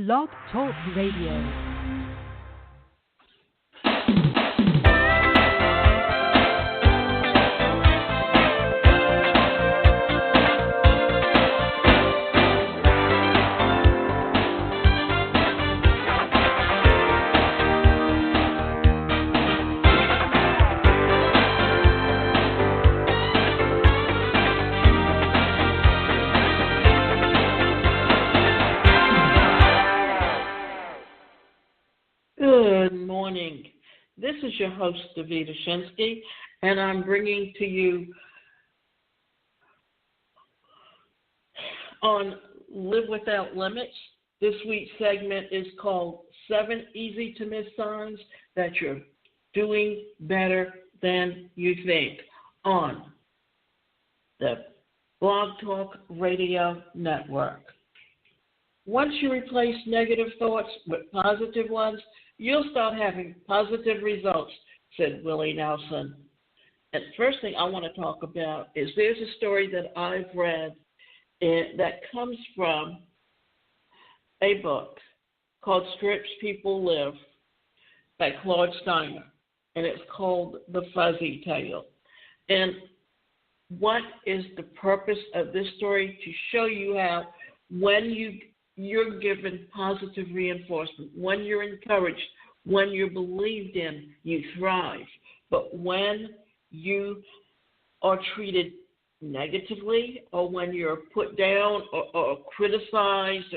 Blog Talk Radio. Good morning. This is your host, Davida Shinsky, and I'm bringing to you on Live Without Limits. This week's segment is called 7 Easy to Miss Signs That You're Doing Better Than You Think on the Blog Talk Radio Network. Once you replace negative thoughts with positive ones, you'll start having positive results, said Willie Nelson. And first thing I want to talk about is there's a story that I've read that comes from a book called Scripts People Live by Claude Steiner, and it's called The Fuzzy Tale. And what is the purpose of this story? To show you how when you're given positive reinforcement, when you're encouraged, when you're believed in, you thrive. But when you are treated negatively, or when you're put down or criticized,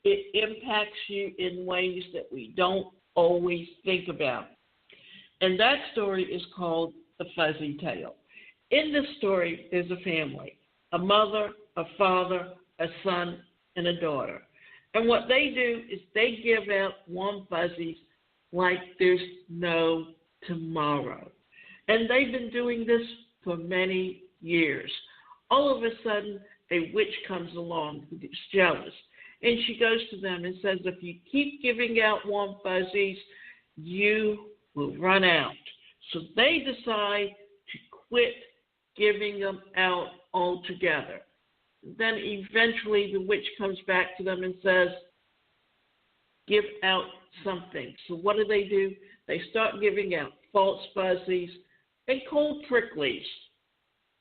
it impacts you in ways that we don't always think about. And that story is called The Fuzzy Tale. In this story, there's a family, a mother, a father, a son, and a daughter. And what they do is they give out warm fuzzies like there's no tomorrow. And they've been doing this for many years. All of a sudden, a witch comes along who's jealous. And she goes to them and says, if you keep giving out warm fuzzies, you will run out. So they decide to quit giving them out altogether. Then eventually the witch comes back to them and says, give out something. So what do? They start giving out false fuzzies and cold pricklies.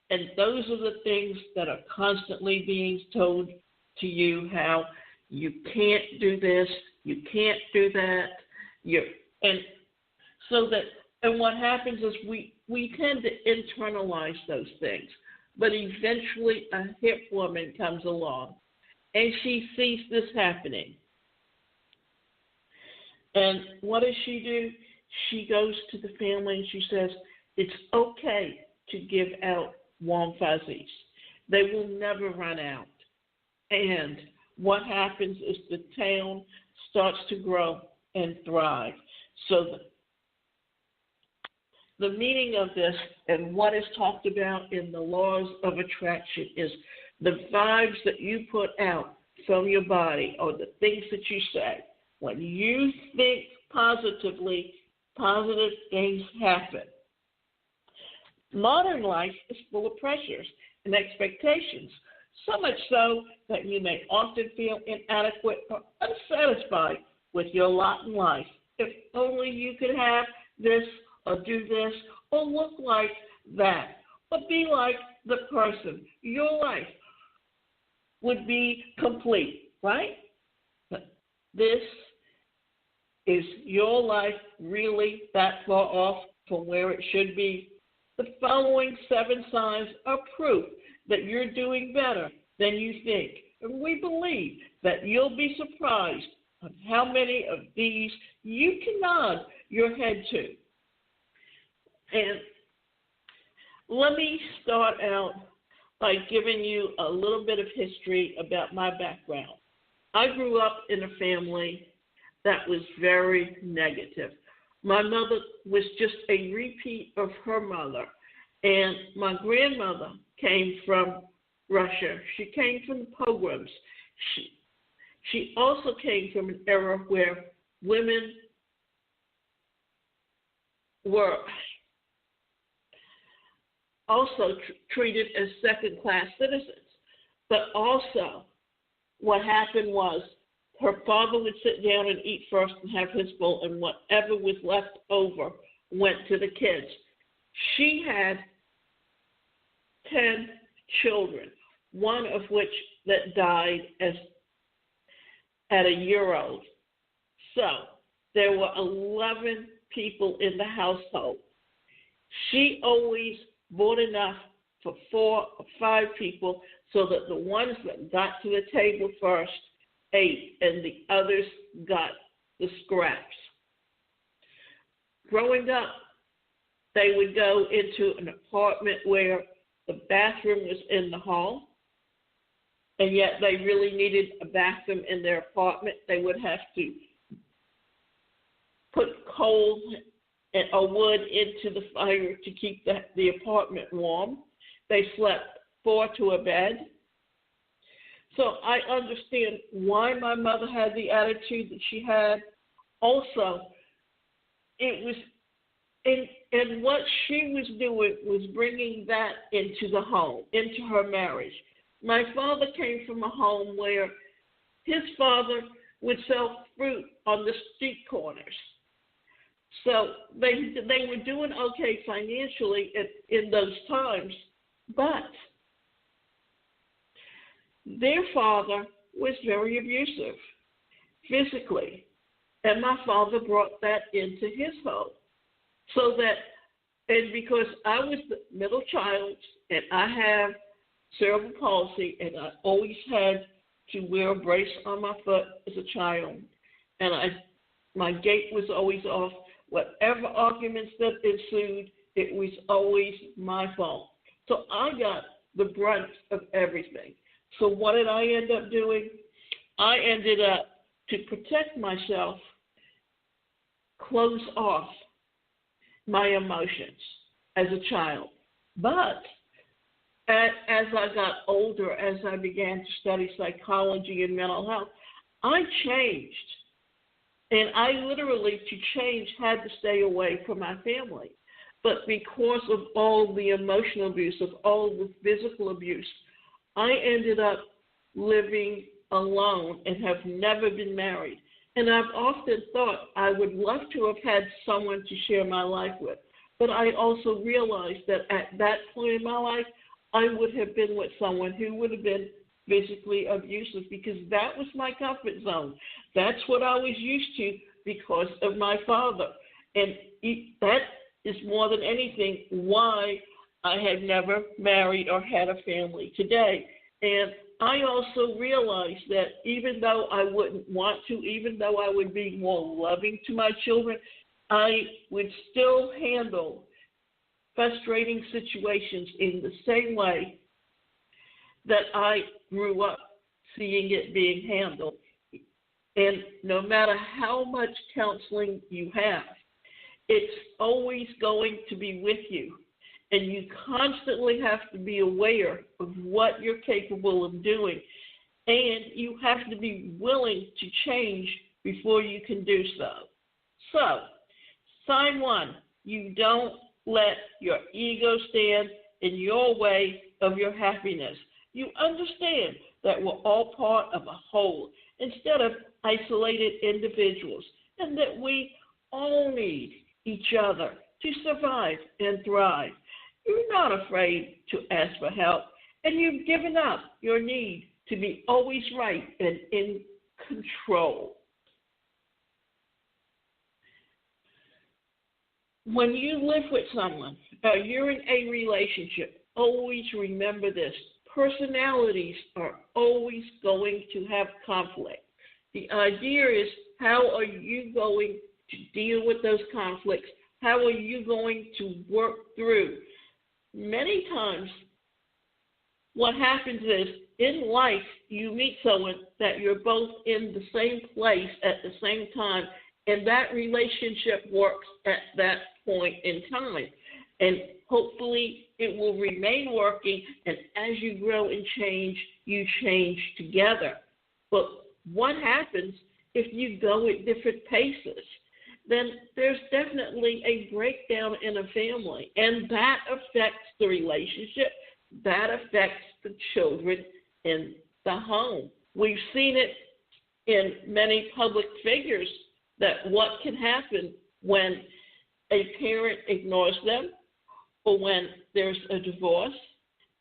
And those are the things that are constantly being told to you, how you can't do this, you can't do that. And what happens is we tend to internalize those things. But eventually a hip woman comes along, and she sees this happening. And what does she do? She goes to the family and she says, it's okay to give out warm fuzzies. They will never run out. And what happens is the town starts to grow and thrive. So the meaning of this and what is talked about in the laws of attraction is the vibes that you put out from your body or the things that you say. When you think positively, positive things happen. Modern life is full of pressures and expectations, so much so that you may often feel inadequate or unsatisfied with your lot in life. If only you could have this or do this, or look like that, or be like the person, your life would be complete, right? But this is your life really that far off from where it should be? The following 7 signs are proof that you're doing better than you think. And we believe that you'll be surprised on how many of these you can nod your head to. And let me start out by giving you a little bit of history about my background. I grew up in a family that was very negative. My mother was just a repeat of her mother. And my grandmother came from Russia. She came from the pogroms. She also came from an era where women were also treated as second-class citizens. But also what happened was her father would sit down and eat first and have his bowl, and whatever was left over went to the kids. She had 10 children, one of which that died at a year old. So there were 11 people in the household. She always bought enough for 4 or 5 people so that the ones that got to the table first ate and the others got the scraps. Growing up, they would go into an apartment where the bathroom was in the hall, and yet they really needed a bathroom in their apartment. They would have to put coal or wood into the fire to keep the apartment warm. They slept 4 to a bed. So I understand why my mother had the attitude that she had. Also, it was, and what she was doing was bringing that into the home, into her marriage. My father came from a home where his father would sell fruit on the street corners. So they were doing okay financially in those times, but their father was very abusive physically, and my father brought that into his home. So that, and because I was the middle child and I have cerebral palsy, and I always had to wear a brace on my foot as a child, and my gait was always off. Whatever arguments that ensued, it was always my fault. So I got the brunt of everything. So what did I end up doing? I ended up, to protect myself, close off my emotions as a child. But as I got older, as I began to study psychology and mental health, I changed. And I literally, to change, had to stay away from my family. But because of all the emotional abuse, of all the physical abuse, I ended up living alone and have never been married. And I've often thought I would love to have had someone to share my life with. But I also realized that at that point in my life, I would have been with someone who would have been physically abusive, because that was my comfort zone. That's what I was used to because of my father. And that is more than anything why I had never married or had a family today. And I also realized that even though I wouldn't want to, even though I would be more loving to my children, I would still handle frustrating situations in the same way that I grew up seeing it being handled. And no matter how much counseling you have, it's always going to be with you. And you constantly have to be aware of what you're capable of doing. And you have to be willing to change before you can do so. So, sign 1, you don't let your ego stand in your way of your happiness. You understand that we're all part of a whole instead of isolated individuals, and that we all need each other to survive and thrive. You're not afraid to ask for help, and you've given up your need to be always right and in control. When you live with someone, you're in a relationship, always remember this. Personalities are always going to have conflict. The idea is, how are you going to deal with those conflicts? How are you going to work through? Many times, what happens is, in life, you meet someone that you're both in the same place at the same time, and that relationship works at that point in time. And hopefully it will remain working, and as you grow and change, you change together. But what happens if you go at different paces? Then there's definitely a breakdown in a family, and that affects the relationship, that affects the children in the home. We've seen it in many public figures that what can happen when a parent ignores them or when there's a divorce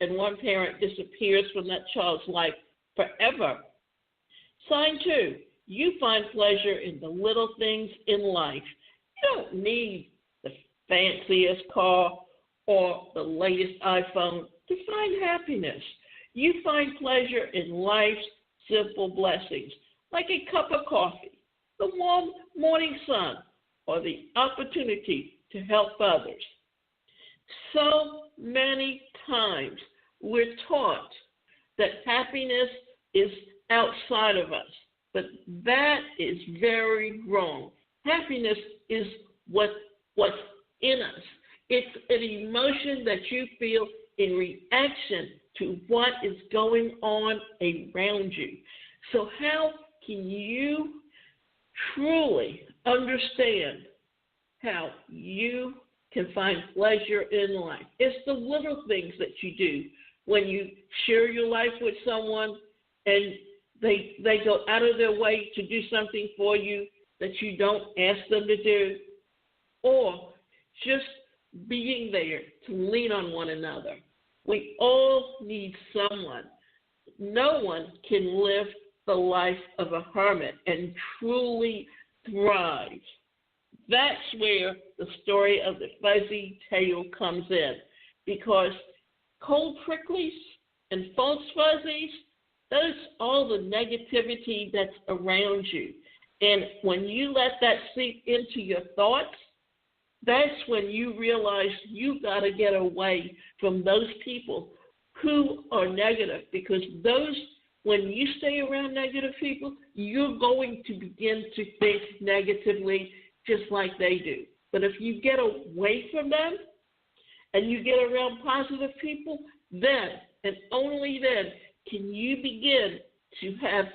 and one parent disappears from that child's life forever. Sign 2, you find pleasure in the little things in life. You don't need the fanciest car or the latest iPhone to find happiness. You find pleasure in life's simple blessings, like a cup of coffee, the warm morning sun, or the opportunity to help others. So many times we're taught that happiness is outside of us, but that is very wrong. Happiness is what's in us. It's an emotion that you feel in reaction to what is going on around you. So how can you truly understand how you can find pleasure in life? It's the little things that you do when you share your life with someone and they go out of their way to do something for you that you don't ask them to do, or just being there to lean on one another. We all need someone. No one can live the life of a hermit and truly thrive. That's where the story of the fuzzy tail comes in, because cold pricklies and false fuzzies, that's all the negativity that's around you. And when you let that seep into your thoughts, that's when you realize you got to get away from those people who are negative, because when you stay around negative people, you're going to begin to think negatively just like they do. But if you get away from them and you get around positive people, then and only then can you begin to have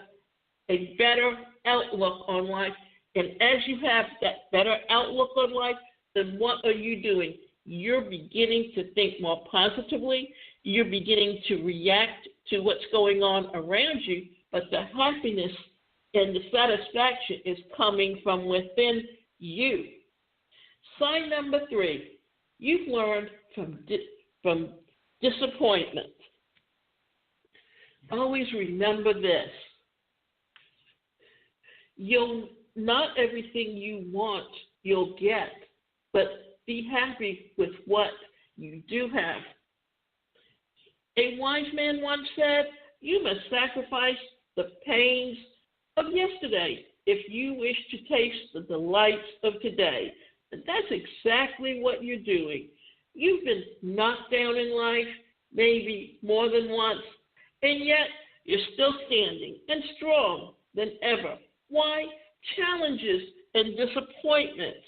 a better outlook on life. And as you have that better outlook on life, then what are you doing? You're beginning to think more positively. You're beginning to react to what's going on around you, but the happiness and the satisfaction is coming from within you. Sign number 3, you've learned from disappointment. Always remember this. Not everything you want you'll get, but be happy with what you do have. A wise man once said, you must sacrifice the pains of yesterday if you wish to taste the delights of today. And that's exactly what you're doing. You've been knocked down in life, maybe more than once, and yet you're still standing and strong than ever. Why? Challenges and disappointments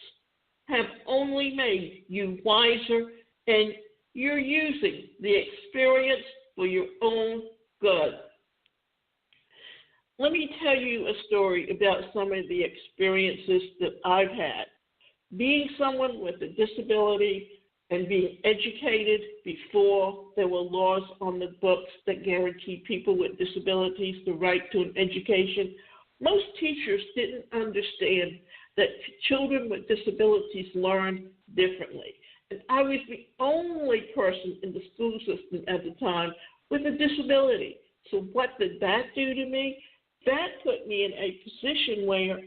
have only made you wiser, and you're using the experience for your own good. Let me tell you a story about some of the experiences that I've had. Being someone with a disability and being educated before there were laws on the books that guarantee people with disabilities the right to an education, most teachers didn't understand that children with disabilities learn differently. And I was the only person in the school system at the time with a disability. So what did that do to me? That put me in a position where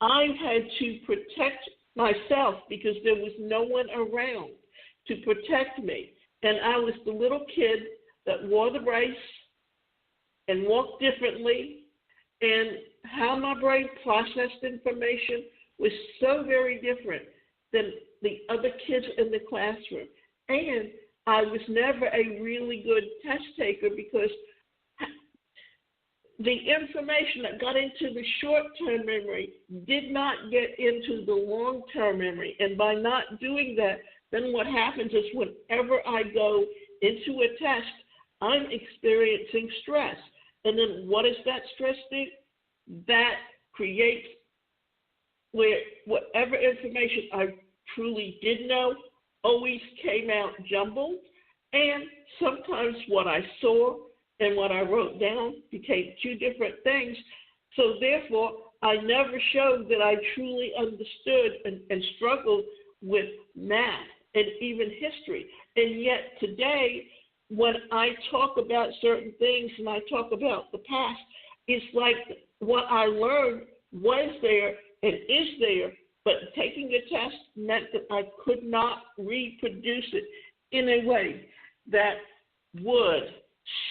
I had to protect myself because there was no one around to protect me. And I was the little kid that wore the brace and walked differently, and how my brain processed information was so very different than the other kids in the classroom. And I was never a really good test taker because the information that got into the short-term memory did not get into the long-term memory. And by not doing that, then what happens is whenever I go into a test, I'm experiencing stress. And then what does that stress do? That creates where whatever information I truly did know always came out jumbled. And sometimes what I saw and what I wrote down became two different things. So therefore, I never showed that I truly understood and struggled with math and even history. And yet today, when I talk about certain things and I talk about the past, it's like what I learned was there and is there, but taking a test meant that I could not reproduce it in a way that would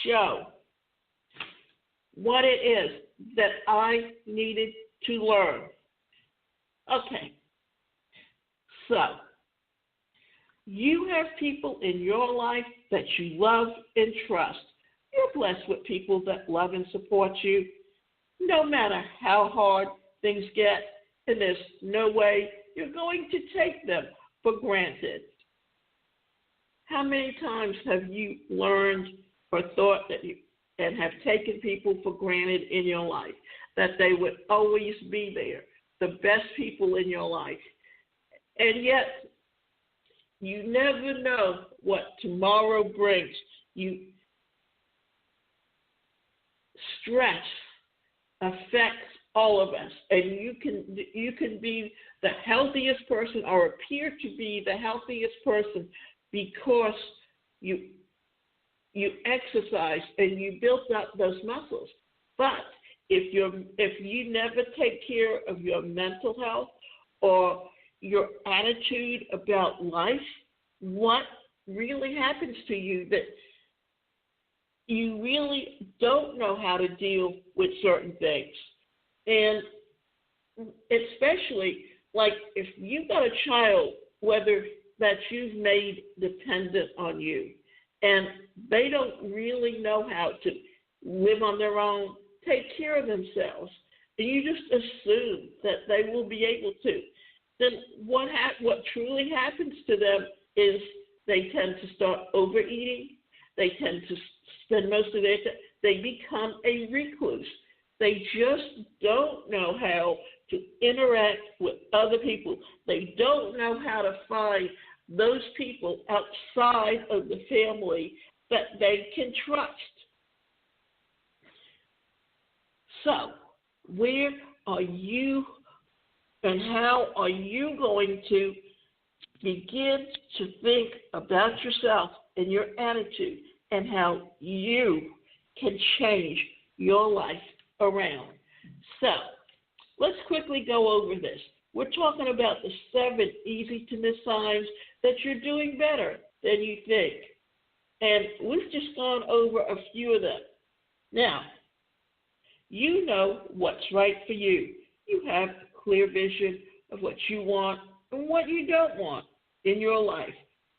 show what it is that I needed to learn. Okay, so you have people in your life that you love and trust. You're blessed with people that love and support you, no matter how hard things get, and there's no way you're going to take them for granted. How many times have you learned or thought that you and have taken people for granted in your life, that they would always be there, the best people in your life, and yet you never know what tomorrow brings. Stress affects all of us, and you can be the healthiest person or appear to be the healthiest person because you exercise and you built up those muscles. But if you never take care of your mental health or your attitude about life, what really happens to you that you really don't know how to deal with certain things. And especially, like, if you've got a child, whether that you've made dependent on you, and they don't really know how to live on their own, take care of themselves, and you just assume that they will be able to, then what truly happens to them is they tend to start overeating. They tend to spend most of their time. They become a recluse. They just don't know how to interact with other people. They don't know how to find those people outside of the family that they can trust. So, where are you and how are you going to begin to think about yourself and your attitude and how you can change your life around? So, let's quickly go over this. We're talking about the 7 easy-to-miss signs that you're doing better than you think. And we've just gone over a few of them. Now, you know what's right for you. You have clear vision of what you want and what you don't want in your life.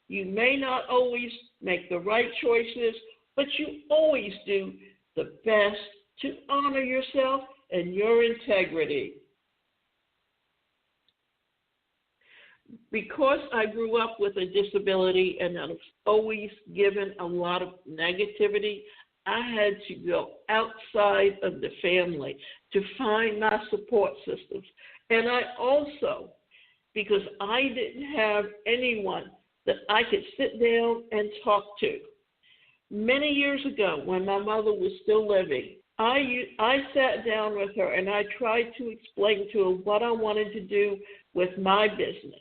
You may not always make the right choices, but you always do the best to honor yourself and your integrity. Because I grew up with a disability and I was always given a lot of negativity, I had to go outside of the family to find my support systems. And I also, because I didn't have anyone that I could sit down and talk to. Many years ago, when my mother was still living, I sat down with her and I tried to explain to her what I wanted to do with my business.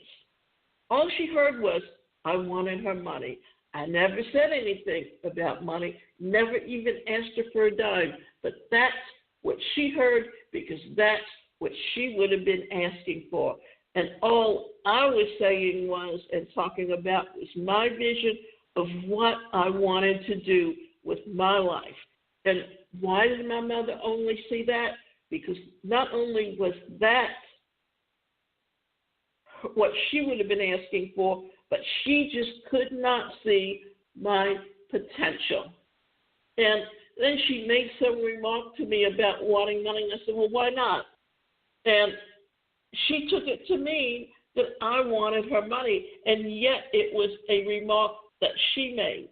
All she heard was, I wanted her money. I never said anything about money, never even asked her for a dime, but that's what she heard because that's what she would have been asking for. And all I was saying was, and talking about, was my vision of what I wanted to do with my life. And why did my mother only see that? Because not only was that what she would have been asking for, but she just could not see my potential. And then she made some remark to me about wanting money, and I said, well, why not? And she took it to mean that I wanted her money, and yet it was a remark that she made.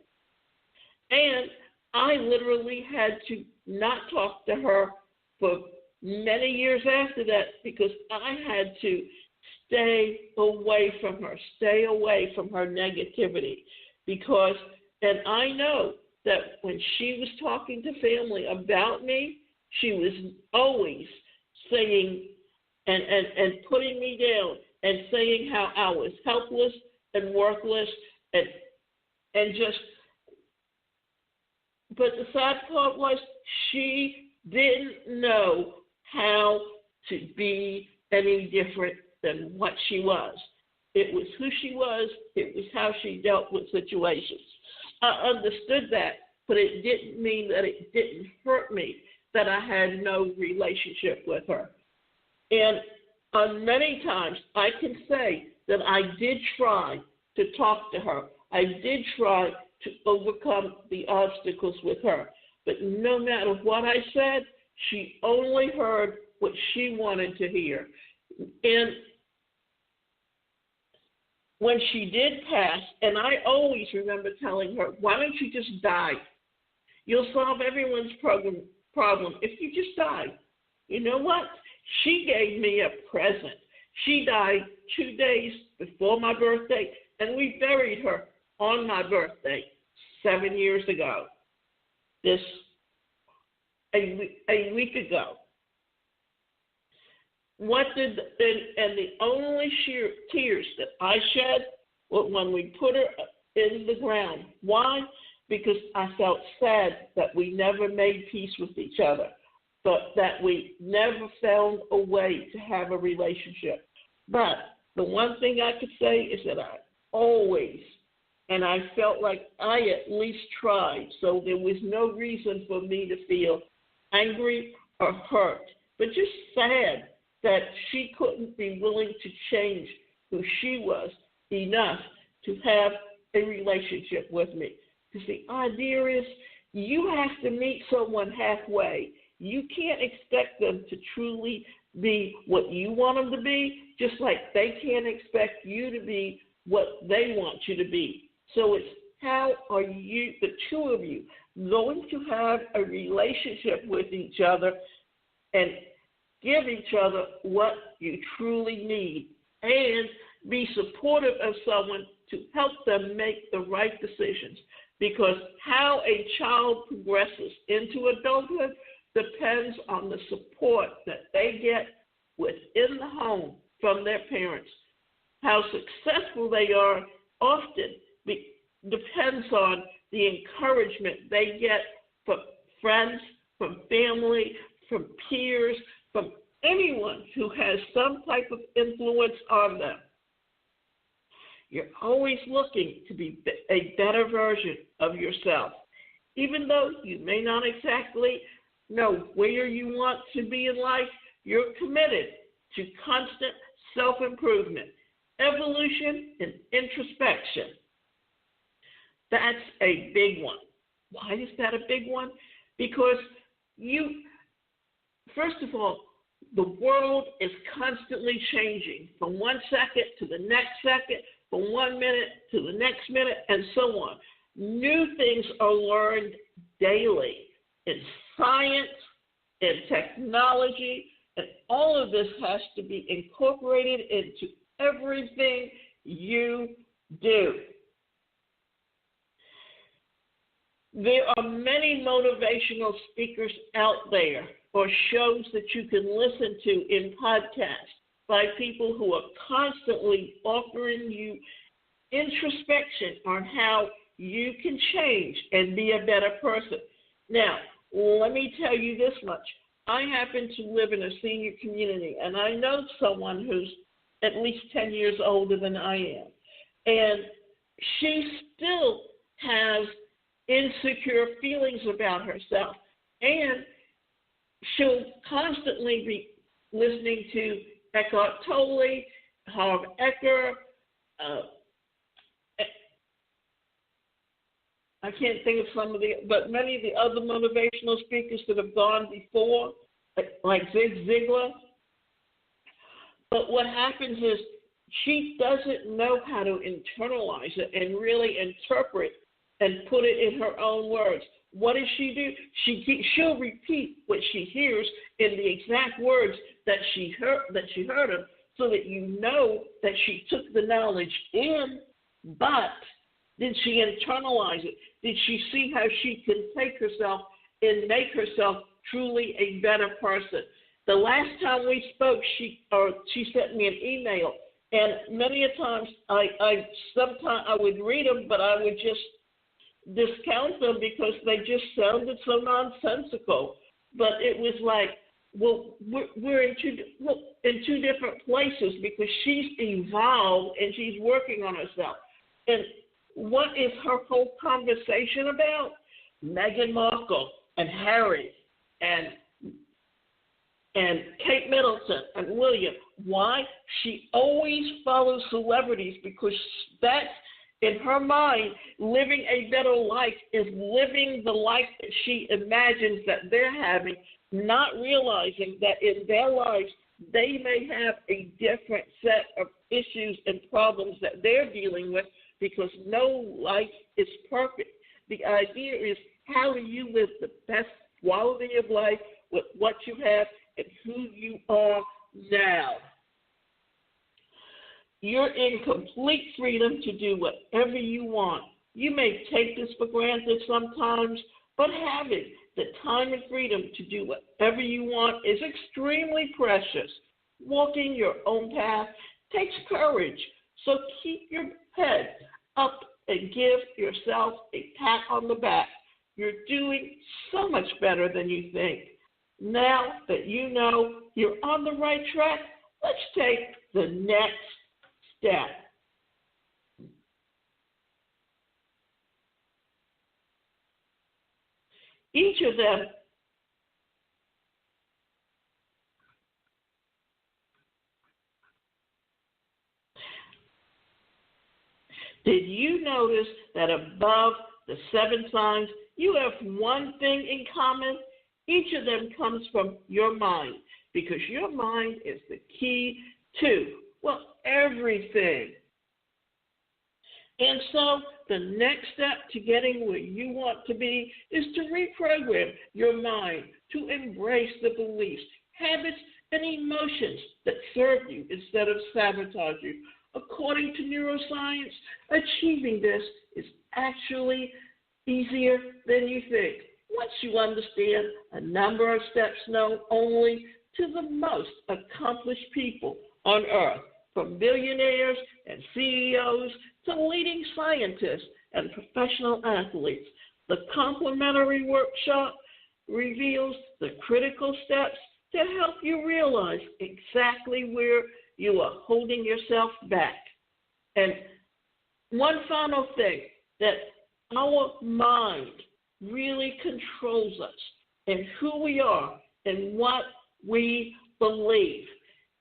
And I literally had to not talk to her for many years after that because I had to stay away from her negativity. And I know that when she was talking to family about me, she was always saying and putting me down and saying how I was helpless and worthless and just, but the sad part was she didn't know how to be any different than what she was. It was who she was. It was how she dealt with situations. I understood that, but it didn't mean that it didn't hurt me that I had no relationship with her. And on many times, I can say that I did try to talk to her. I did try to overcome the obstacles with her. But no matter what I said, she only heard what she wanted to hear. And when she did pass, and I always remember telling her, why don't you just die? You'll solve everyone's problem if you just die. You know what? She gave me a present. She died 2 days before my birthday, and we buried her on my birthday 7 years ago. A week ago. And the only tears that I shed was when we put her in the ground. Why? Because I felt sad that we never made peace with each other, but that we never found a way to have a relationship. But the one thing I could say is that I always, and I felt like I at least tried, so there was no reason for me to feel angry or hurt, but just sad that she couldn't be willing to change who she was enough to have a relationship with me. Because the idea is you have to meet someone halfway. You can't expect them to truly be what you want them to be, just like they can't expect you to be what they want you to be. So it's how are you, the two of you, going to have a relationship with each other and give each other what you truly need and be supportive of someone to help them make the right decisions. Because how a child progresses into adulthood depends on the support that they get within the home from their parents. How successful they are often depends on the encouragement they get from friends, from family, from peers, from anyone who has some type of influence on them. You're always looking to be a better version of yourself. Even though you may not exactly know where you want to be in life, you're committed to constant self-improvement, evolution, and introspection. That's a big one. Why is that a big one? Because first of all, the world is constantly changing from 1 second to the next second, from 1 minute to the next minute, and so on. New things are learned daily in science, in technology, and all of this has to be incorporated into everything you do. There are many motivational speakers out there or shows that you can listen to in podcasts by people who are constantly offering you introspection on how you can change and be a better person. Now, let me tell you this much. I happen to live in a senior community, and I know someone who's at least 10 years older than I am. And she still has insecure feelings about herself. And she'll constantly be listening to Eckhart Tolle, Harv Eker, I can't think of but many of the other motivational speakers that have gone before, like Zig Ziglar. But what happens is she doesn't know how to internalize it and really interpret and put it in her own words. What does she do? She'll repeat what she hears in the exact words that she heard them, so that you know that she took the knowledge in, but did she internalize it? Did she see how she can take herself and make herself truly a better person. The last time we spoke, she sent me an email, and many a times sometimes I would read them, but I would just discount them because they just sounded so nonsensical. But it was like, well, we're in two different places because she's evolved and she's working on herself. And what is her whole conversation about? Meghan Markle and Harry and Kate Middleton and William. Why? She always follows celebrities because that's, in her mind, living a better life is living the life that she imagines that they're having, not realizing that in their lives they may have a different set of issues and problems that they're dealing with because no life is perfect. The idea is, how do you live the best quality of life with what you have and who you are now? You're in complete freedom to do whatever you want. You may take this for granted sometimes, but having the time and freedom to do whatever you want is extremely precious. Walking your own path takes courage, so keep your head up and give yourself a pat on the back. You're doing so much better than you think. Now that you know you're on the right track, let's take the next step. Each of them did you notice that above the 7 signs, you have one thing in common? Each of them comes from your mind, because your mind is the key to, well, everything. And so the next step to getting where you want to be is to reprogram your mind to embrace the beliefs, habits, and emotions that serve you instead of sabotage you. According to neuroscience, achieving this is actually easier than you think. Once you understand a number of steps known only to the most accomplished people on earth, from billionaires and CEOs to leading scientists and professional athletes, the complimentary workshop reveals the critical steps to help you realize exactly where you are holding yourself back. And one final thing, that our mind really controls us and who we are and what we believe.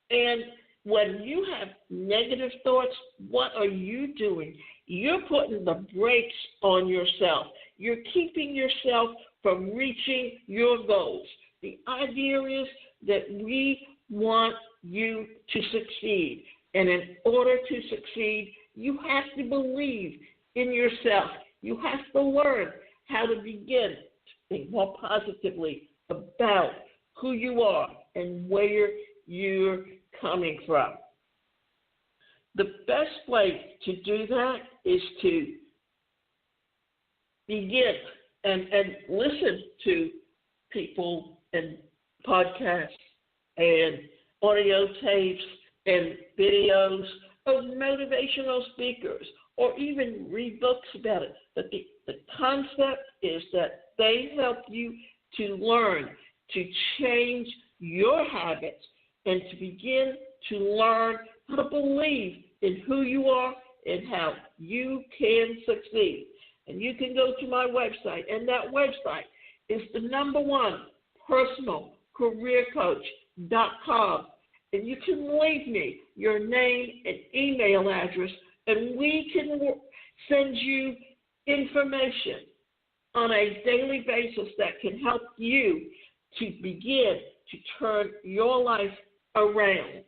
And when you have negative thoughts, what are you doing? You're putting the brakes on yourself. You're keeping yourself from reaching your goals. The idea is that we want you to succeed. And in order to succeed, you have to believe in yourself. You have to learn how to begin to think more positively about who you are and where you're coming from. The best way to do that is to begin and listen to people and podcasts and audio tapes and videos of motivational speakers, or even read books about it. But the concept is that they help you to learn to change your habits and to begin to learn how to believe in who you are and how you can succeed. And you can go to my website, and that website is the #1 personalcareercoach.com. And you can leave me your name and email address, and we can send you information on a daily basis that can help you to begin to turn your life around.